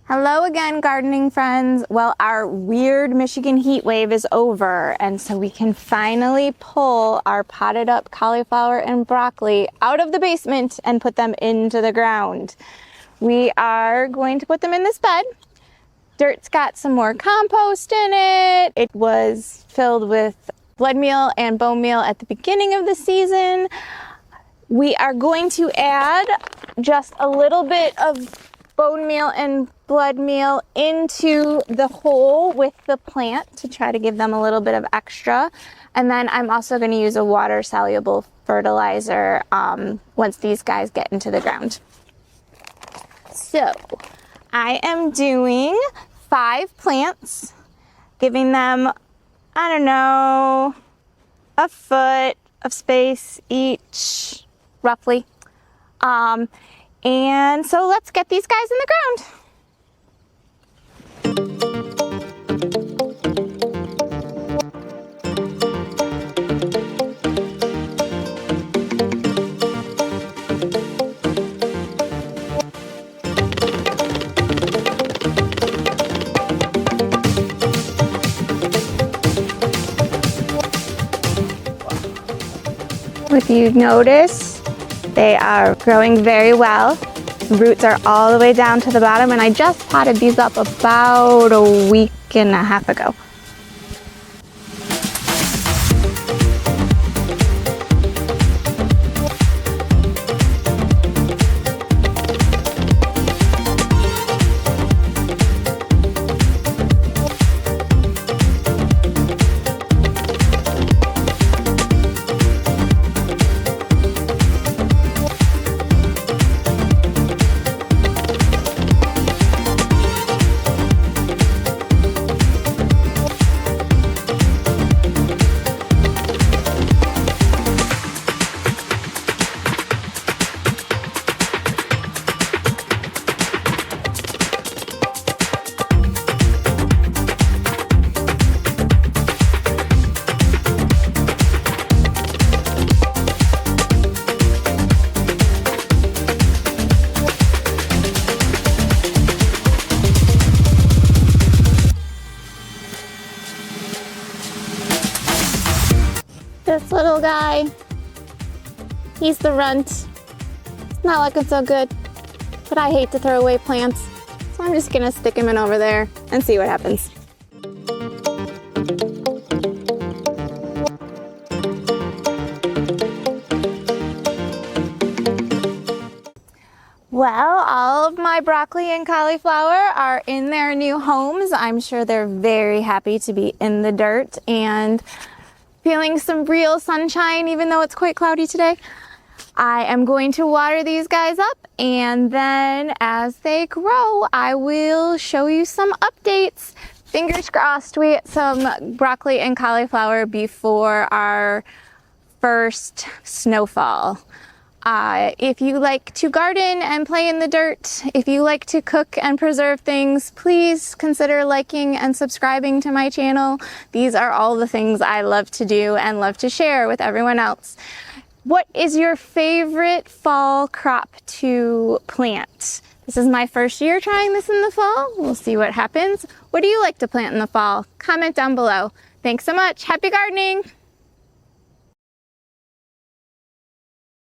Hello again, gardening friends. Well, our weird Michigan heat wave is over, and so we can finally pull our potted up cauliflower and broccoli out of the basement and put them into the ground. We are going to put them in this bed. Dirt's got some more compost in it. It was filled with blood meal and bone meal at the beginning of the season. We are going to add just a little bit of bone meal and blood meal into the hole with the plant to try to give them a little bit of extra. And then I'm also going to use a water soluble fertilizer once these guys get into the ground. So I am doing 5 plants, giving them, I don't know, a foot of space each, roughly. And so let's get these guys in the ground. If you notice, they are growing very well. The roots are all the way down to the bottom, and I just potted these up about a week and a half ago. This little guy, he's the runt. It's not looking so good, but I hate to throw away plants, so I'm just gonna stick him in over there and see what happens. Well, all of my broccoli and cauliflower are in their new homes. I'm sure they're very happy to be in the dirt and feeling some real sunshine, even though it's quite cloudy today. I am going to water these guys up, and then as they grow, I will show you some updates. Fingers crossed we get some broccoli and cauliflower before our first snowfall. If you like to garden and play in the dirt, if you like to cook and preserve things, please consider liking and subscribing to my channel. These are all the things I love to do and love to share with everyone else. What is your favorite fall crop to plant? This is my first year trying this in the fall. We'll see what happens. What do you like to plant in the fall? Comment down below. Thanks so much. Happy gardening!